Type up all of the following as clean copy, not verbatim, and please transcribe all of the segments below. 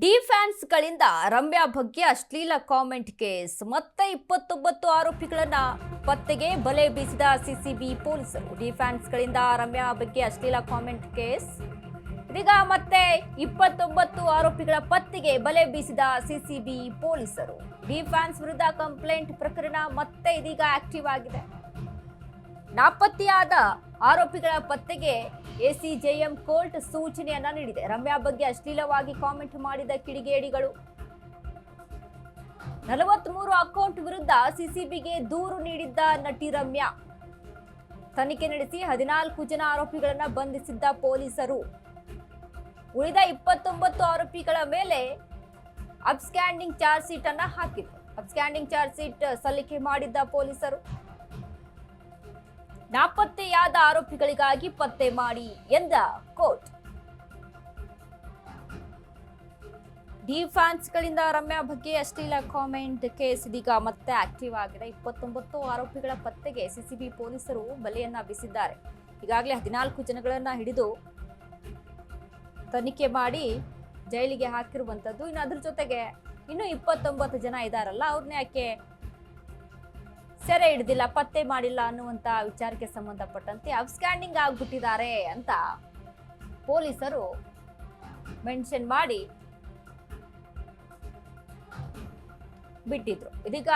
D ಫ್ಯಾನ್ಸ್ಗಳಿಂದ Ramya ಬಗ್ಗೆ ಅಶ್ಲೀಲ comment case. ಮತ್ತೆ 29 ಆರೋಪಿಗಳನ್ನ ಪತ್ತೆಗೆ ಬಲೆ ಬೀಸಿದ ಸಿಸಿಬಿ ಪೊಲೀಸರು. ಡಿ ಫ್ಯಾನ್ಸ್ಗಳಿಂದ ರಮ್ಯಾ ಬಗ್ಗೆ ಅಶ್ಲೀಲ ಕಾಮೆಂಟ್ ಕೇಸ್. ಇದೀಗ ಮತ್ತೆ 29 ಆರೋಪಿಗಳ ಪತ್ತೆಗೆ ಬಲೆ ಬೀಸಿದ ಸಿಸಿಬಿ ಪೊಲೀಸರು. ಡಿ ಫ್ಯಾನ್ಸ್ ವಿರುದ್ಧ ಕಂಪ್ಲೇಂಟ್ ಪ್ರಕರಣ ಮತ್ತೆ ಇದೀಗ ಆಕ್ಟಿವ್ ಆಗಿದೆ. ನಾಪತ್ತೆಯಾದ ಆರೋಪಿಗಳ ಪತ್ತೆಗೆ ಎಸಿಜೆಎಂ ಕೋರ್ಟ್ ಸೂಚನೆಯನ್ನ ನೀಡಿದೆ. ರಮ್ಯಾ ಬಗ್ಗೆ ಅಶ್ಲೀಲವಾಗಿ ಕಾಮೆಂಟ್ ಮಾಡಿದ ಕಿಡಿಗೇಡಿಗಳು 43 ಅಕೌಂಟ್ ವಿರುದ್ಧ ಸಿಸಿಬಿಗೆ ದೂರು ನೀಡಿದ್ದ ನಟಿ ರಮ್ಯಾ. ತನಿಖೆ ನಡೆಸಿ 14 ಜನ ಆರೋಪಿಗಳನ್ನ ಬಂಧಿಸಿದ್ದ ಪೊಲೀಸರು. ಉಳಿದ 29 ಆರೋಪಿಗಳ ಮೇಲೆ ಅಬ್ಸ್ಕ್ಯಾಂಡಿಂಗ್ ಚಾರ್ಜ್ ಶೀಟ್ ಅನ್ನ ಹಾಕಿದ್ರು. ಅಬ್ಸ್ಕ್ಯಾಂಡಿಂಗ್ ಚಾರ್ಜ್ ಶೀಟ್ ಸಲ್ಲಿಕೆ ಮಾಡಿದ್ದ ಪೊಲೀಸರು ನಾಪತ್ತೆಯಾದ ಆರೋಪಿಗಳಿಗಾಗಿ ಪತ್ತೆ ಮಾಡಿ ಎಂದ ಕೋರ್ಟ್. ಡಿ ಫ್ಯಾನ್ಸ್ಗಳಿಂದ ರಮ್ಯಾ ಬಗ್ಗೆ ಅಶ್ಲೀಲ ಕಾಮೆಂಟ್ ಕೇಸ್ ಇದೀಗ ಮತ್ತೆ ಆಕ್ಟಿವ್ ಆಗಿದೆ. 29 ಆರೋಪಿಗಳ ಪತ್ತೆಗೆ ಸಿಸಿಬಿ ಪೊಲೀಸರು ಬಲೆಯನ್ನ ಬೀಸಿದ್ದಾರೆ. ಈಗಾಗಲೇ 14 ಜನಗಳನ್ನ ಹಿಡಿದು ತನಿಖೆ ಮಾಡಿ ಜೈಲಿಗೆ ಹಾಕಿರುವಂತದ್ದು. ಇನ್ನು ಅದ್ರ ಜೊತೆಗೆ ಇನ್ನು 29 ಜನ ಇದಾರಲ್ಲ, ಅವ್ರನ್ನ ಯಾಕೆ ಸೆರೆ ಹಿಡಿದಿಲ್ಲ, ಪತ್ತೆ ಮಾಡಿಲ್ಲ ಅನ್ನುವಂತ ವಿಚಾರಕ್ಕೆ ಸಂಬಂಧಪಟ್ಟಂತೆ ಅಬ್ಸ್ಕ್ಯಾಂಡಿಂಗ್ ಆಗ್ಬಿಟ್ಟಿದ್ದಾರೆ ಅಂತ ಪೊಲೀಸರು ಮೆನ್ಷನ್ ಮಾಡಿ ಬಿಟ್ಟಿದ್ರು. ಇದೀಗ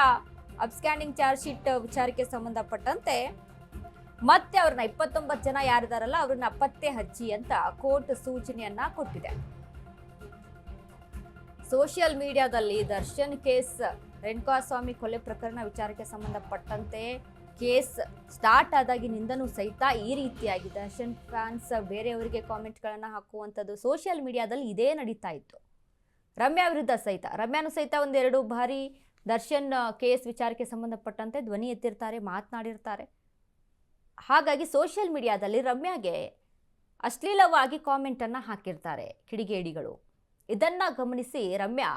ಅಬ್ಸ್ಕ್ಯಾಂಡಿಂಗ್ ಚಾರ್ಜ್ ಶೀಟ್ ವಿಚಾರಕ್ಕೆ ಸಂಬಂಧಪಟ್ಟಂತೆ ಮತ್ತೆ ಅವ್ರನ್ನ 29 ಜನ ಯಾರಿದಾರಲ್ಲ ಅವ್ರನ್ನ ಪತ್ತೆ ಹಚ್ಚಿ ಅಂತ ಕೋರ್ಟ್ ಸೂಚನೆಯನ್ನ ಕೊಟ್ಟಿದೆ. ಸೋಷಿಯಲ್ ಮೀಡಿಯಾದಲ್ಲಿ ದರ್ಶನ್ ಕೇಸ್, ರೇಣುಕಾಸ್ವಾಮಿ ಕೊಲೆ ಪ್ರಕರಣ ವಿಚಾರಕ್ಕೆ ಸಂಬಂಧಪಟ್ಟಂತೆ ಕೇಸ್ ಸ್ಟಾರ್ಟ್ ಆದಾಗಿನಿಂದನೂ ಸಹಿತ ಈ ರೀತಿಯಾಗಿ ದರ್ಶನ್ ಫ್ಯಾನ್ಸ್ ಬೇರೆಯವರಿಗೆ ಕಾಮೆಂಟ್ಗಳನ್ನು ಹಾಕುವಂಥದ್ದು ಸೋಷಿಯಲ್ ಮೀಡಿಯಾದಲ್ಲಿ ಇದೇ ನಡೀತಾ ಇತ್ತು. ರಮ್ಯಾ ವಿರುದ್ಧ ಸಹಿತ ರಮ್ಯಾನು ಸಹಿತ ಒಂದೆರಡು ಬಾರಿ ದರ್ಶನ್ ಕೇಸ್ ವಿಚಾರಕ್ಕೆ ಸಂಬಂಧಪಟ್ಟಂತೆ ಧ್ವನಿ ಎತ್ತಿರ್ತಾರೆ, ಮಾತನಾಡಿರ್ತಾರೆ. ಹಾಗಾಗಿ ಸೋಷಿಯಲ್ ಮೀಡಿಯಾದಲ್ಲಿ ರಮ್ಯಾಗೆ ಅಶ್ಲೀಲವಾಗಿ ಕಾಮೆಂಟನ್ನು ಹಾಕಿರ್ತಾರೆ ಕಿಡಿಗೇಡಿಗಳು. ಇದನ್ನ ಗಮನಿಸಿ ರಮ್ಯಾ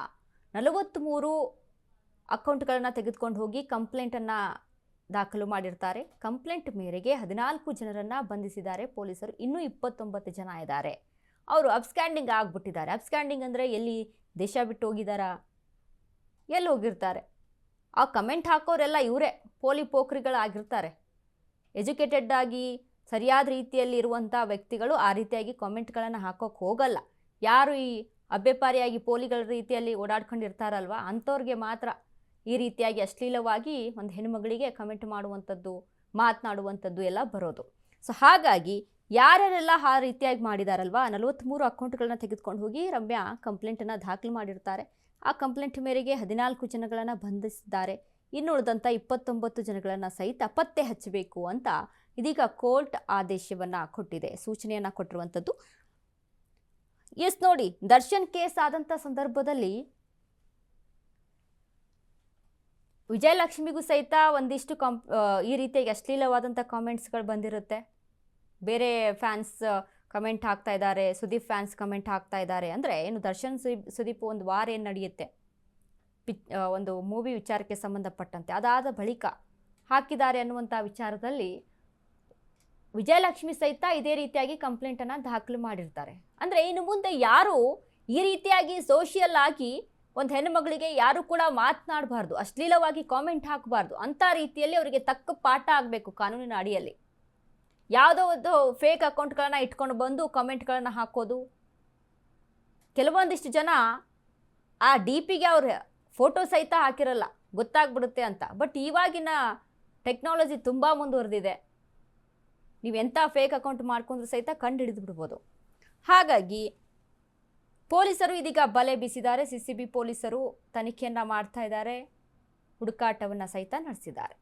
43 ಅಕೌಂಟ್ಗಳನ್ನು ತೆಗೆದುಕೊಂಡು ಹೋಗಿ ಕಂಪ್ಲೇಂಟನ್ನು ದಾಖಲು ಮಾಡಿರ್ತಾರೆ. ಕಂಪ್ಲೇಂಟ್ ಮೇರೆಗೆ 14 ಜನರನ್ನು ಬಂಧಿಸಿದ್ದಾರೆ ಪೊಲೀಸರು. ಇನ್ನೂ 29 ಜನ ಇದ್ದಾರೆ. ಅವರು ಅಬ್ಸ್ಕ್ಯಾಂಡಿಂಗ್ ಆಗಿಬಿಟ್ಟಿದ್ದಾರೆ. ಅಬ್ಸ್ಕ್ಯಾಂಡಿಂಗ್ ಅಂದರೆ ಎಲ್ಲಿ, ದೇಶ ಬಿಟ್ಟು ಹೋಗಿದ್ದಾರಾ, ಎಲ್ಲಿ ಹೋಗಿರ್ತಾರೆ? ಆ ಕಮೆಂಟ್ ಹಾಕೋರೆಲ್ಲ ಇವರೇ ಪೋಖ್ರಿಗಳಾಗಿರ್ತಾರೆ. ಎಜುಕೇಟೆಡ್ ಆಗಿ ಸರಿಯಾದ ರೀತಿಯಲ್ಲಿ ಇರುವಂಥ ವ್ಯಕ್ತಿಗಳು ಆ ರೀತಿಯಾಗಿ ಕಾಮೆಂಟ್ಗಳನ್ನು ಹಾಕೋಕ್ಕೆ ಹೋಗಲ್ಲ. ಯಾರು ಈ ಅಬ್ಬೆಪಾರಿಯಾಗಿ ಪೋಲಿಗಳ ರೀತಿಯಲ್ಲಿ ಓಡಾಡ್ಕೊಂಡಿರ್ತಾರಲ್ವ, ಅಂಥವ್ರಿಗೆ ಮಾತ್ರ ಈ ರೀತಿಯಾಗಿ ಅಶ್ಲೀಲವಾಗಿ ಒಂದು ಹೆಣ್ಣುಮಗಳಿಗೆ ಕಮೆಂಟ್ ಮಾಡುವಂಥದ್ದು, ಮಾತನಾಡುವಂಥದ್ದು ಎಲ್ಲ ಬರೋದು. ಸೊ ಹಾಗಾಗಿ ಯಾರ್ಯಾರೆಲ್ಲ ಆ ರೀತಿಯಾಗಿ ಮಾಡಿದಾರಲ್ವ, 43 ಅಕೌಂಟ್ಗಳನ್ನ ತೆಗೆದುಕೊಂಡು ಹೋಗಿ ರಮ್ಯಾ ಕಂಪ್ಲೇಂಟನ್ನು ದಾಖಲು ಮಾಡಿರ್ತಾರೆ. ಆ ಕಂಪ್ಲೇಂಟ್ ಮೇರೆಗೆ 14 ಜನಗಳನ್ನು ಬಂಧಿಸಿದ್ದಾರೆ. ಇನ್ನು ಉಳಿದಂಥ 29 ಜನಗಳನ್ನು ಸಹಿತ ಪತ್ತೆ ಹಚ್ಚಬೇಕು ಅಂತ ಇದೀಗ ಕೋರ್ಟ್ ಆದೇಶವನ್ನು ಕೊಟ್ಟಿದೆ, ಸೂಚನೆಯನ್ನು ಕೊಟ್ಟಿರುವಂಥದ್ದು. ಎಸ್ ನೋಡಿ, ದರ್ಶನ್ ಕೇಸ್ ಆದಂಥ ಸಂದರ್ಭದಲ್ಲಿ ವಿಜಯಲಕ್ಷ್ಮಿಗೂ ಸಹಿತ ಒಂದಿಷ್ಟು ಈ ರೀತಿಯಾಗಿ ಅಶ್ಲೀಲವಾದಂಥ ಕಾಮೆಂಟ್ಸ್ಗಳು ಬಂದಿರುತ್ತೆ. ಬೇರೆ ಫ್ಯಾನ್ಸ್ ಕಮೆಂಟ್ ಹಾಕ್ತಾ ಇದ್ದಾರೆ, ಸುದೀಪ್ ಫ್ಯಾನ್ಸ್ ಕಮೆಂಟ್ ಹಾಕ್ತಾ ಇದ್ದಾರೆ. ಅಂದರೆ ಏನು, ದರ್ಶನ್ ಸುದೀಪ್ ಒಂದು ವಾರ ಏನು ನಡೆಯುತ್ತೆ ಒಂದು ಮೂವಿ ವಿಚಾರಕ್ಕೆ ಸಂಬಂಧಪಟ್ಟಂತೆ, ಅದಾದ ಬಳಿಕ ಹಾಕಿದ್ದಾರೆ ಅನ್ನುವಂಥ ವಿಚಾರದಲ್ಲಿ ವಿಜಯಲಕ್ಷ್ಮಿ ಸಹಿತ ಇದೇ ರೀತಿಯಾಗಿ ಕಂಪ್ಲೇಂಟನ್ನು ದಾಖಲು ಮಾಡಿರ್ತಾರೆ. ಅಂದರೆ ಇನ್ನು ಮುಂದೆ ಯಾರು ಈ ರೀತಿಯಾಗಿ ಸೋಷಿಯಲ್ ಆಗಿ ಒಂದು ಹೆಣ್ಣುಮಗಳಿಗೆ ಯಾರು ಕೂಡ ಮಾತನಾಡಬಾರ್ದು, ಅಶ್ಲೀಲವಾಗಿ ಕಾಮೆಂಟ್ ಹಾಕಬಾರ್ದು. ಅಂಥ ರೀತಿಯಲ್ಲಿ ಅವರಿಗೆ ತಕ್ಕ ಪಾಠ ಆಗಬೇಕು ಕಾನೂನಿನ ಅಡಿಯಲ್ಲಿ. ಯಾವುದೋ ಒಂದು ಫೇಕ್ ಅಕೌಂಟ್ಗಳನ್ನು ಇಟ್ಕೊಂಡು ಬಂದು ಕಮೆಂಟ್ಗಳನ್ನು ಹಾಕೋದು. ಕೆಲವೊಂದಿಷ್ಟು ಜನ ಆ ಡಿ ಪಿಗೆ ಅವ್ರ ಫೋಟೋ ಸಹಿತ ಹಾಕಿರಲ್ಲ, ಗೊತ್ತಾಗ್ಬಿಡುತ್ತೆ ಅಂತ. ಬಟ್ ಇವಾಗಿನ ಟೆಕ್ನಾಲಜಿ ತುಂಬ ಮುಂದುವರೆದಿದೆ. ನೀವು ಎಂಥ ಫೇಕ್ ಅಕೌಂಟ್ ಮಾಡ್ಕೊಂಡ್ರು ಸಹಿತ ಕಂಡು ಹಿಡಿದು ಬಿಡ್ಬೋದು. ಹಾಗಾಗಿ ಪೊಲೀಸರು ಇದೀಗ ಬಲೆ ಬೀಸಿದ್ದಾರೆ. ಸಿಸಿಬಿ ಪೊಲೀಸರು ತನಿಖೆಯನ್ನು ಮಾಡ್ತಾ ಇದ್ದಾರೆ, ಹುಡುಕಾಟವನ್ನು ಸಹಿತ ನಡೆಸಿದ್ದಾರೆ.